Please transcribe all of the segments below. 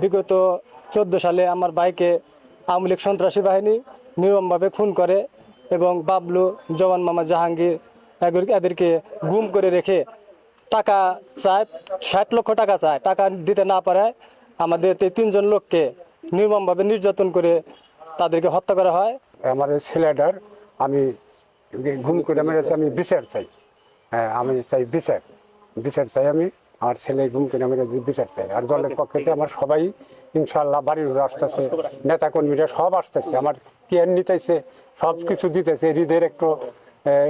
বিগত 14 সালে আমার ভাইকে আওয়ামী লীগ সন্ত্রাসী বাহিনী নির্মমভাবে খুন করে এবং বাবলু, জওয়ান মামা জাহাঙ্গীর এদেরকে গুম করে রেখে টাকা চায়, 60 লক্ষ টাকা চায়, টাকা দিতে না পারায় আমাদের 3 জন লোককে নির্মমভাবে নির্যাতন করে তাদেরকে হত্যা করা হয়। আমার ছেলেটার আমি গুম করে মেরেছি, আমি বিচার চাই। হ্যাঁ, আমি চাই বিচার, বিচার চাই। আমি আমার ছেলে গুম করে মেরে বিচার চাই। আর দলের পক্ষে আমার সবাই ইনশাল্লাহ বাড়ির আসতেছে, নেতা কর্মীরা সব আসতেছে, আমার কেয়ার নিতেছে, সব কিছু দিতেছে, হৃদয়ের একটু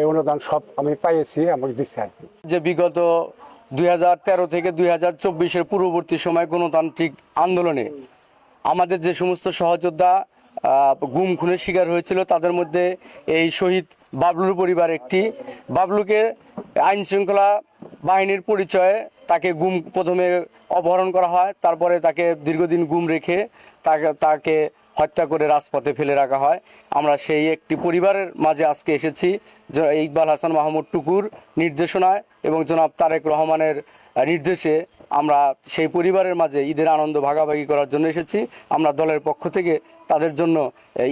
অনুদান সব আমি পাইছি, আমাকে দিচ্ছে আর কি। যে বিগত 2013 থেকে 2024-এর পূর্ববর্তী সময় গণতান্ত্রিক আন্দোলনে আমাদের যে সমস্ত সহযোদ্ধা গুম খুনের শিকার হয়েছিল তাদের মধ্যে এই শহীদ বাবলুর পরিবার একটি। বাবলুকে আইন শৃঙ্খলা বাহিনীর পরিচয়ে তাকে প্রথমে অপহরণ করা হয়, তারপরে তাকে দীর্ঘদিন গুম রেখে তাকে হত্যা করে রাজপথে ফেলে রাখা হয়। আমরা সেই একটি পরিবারের মাঝে আজকে এসেছি। ইকবাল হাসান মাহমুদ টুকুর নির্দেশনায় এবং জনাব তারেক রহমানের নির্দেশে আমরা সেই পরিবারের মাঝে ঈদের আনন্দ ভাগাভাগি করার জন্য এসেছি। আমরা দলের পক্ষ থেকে তাদের জন্য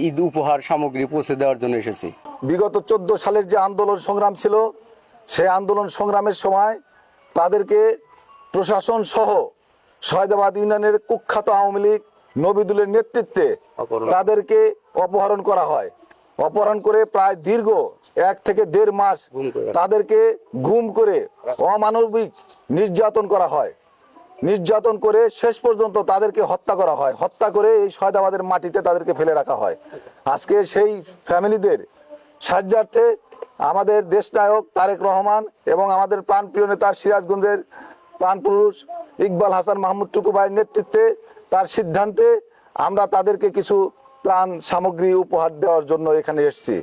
ঈদ উপহার সামগ্রী পৌঁছে দেওয়ার জন্য এসেছি। বিগত 14 সালের যে আন্দোলন সংগ্রাম ছিল, সেই আন্দোলন সংগ্রামের সময় তাদেরকে প্রশাসন সহ সয়দাবাদ ইউনিয়নের কুখ্যাত আওয়ামী লীগ নবিদুলের নেতৃত্বে তাদেরকে অপহরণ করা হয়। অপহরণ করে প্রায় দীর্ঘ 1 থেকে 1.5 মাস তাদেরকে গুম করে অমানবিক নির্যাতন করা হয়। নির্যাতন করে শেষ পর্যন্ত তাদেরকে হত্যা করা হয়। হত্যা করে এই সয়দাবাদের মাটিতে তাদেরকে ফেলে রাখা হয়। আজকে সেই ফ্যামিলিদের সাহায্যার্থে আমাদের দেশনায়ক তারেক রহমান এবং আমাদের প্রাণপ্রিয় নেতা সিরাজগঞ্জের প্রাণপুরুষ ইকবাল হাসান মাহমুদ টুকু ভাইয়ের নেতৃত্বে, তার সিদ্ধান্তে আমরা তাদেরকে কিছু ত্রাণ সামগ্রী উপহার দেওয়ার জন্য এখানে এসেছি।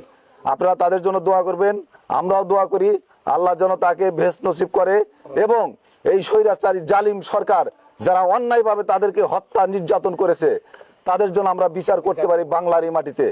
আপনারা তাদের জন্য দোয়া করবেন, আমরাও দোয়া করি আল্লাহ যেন তাকে বেহেশত নসিব করে এবং এই স্বৈরাচারী জালিম সরকার যারা অন্যায়ভাবে তাদেরকে হত্যা নির্যাতন করেছে তাদের জন্য আমরা বিচার করতে পারি বাংলার এই মাটিতে।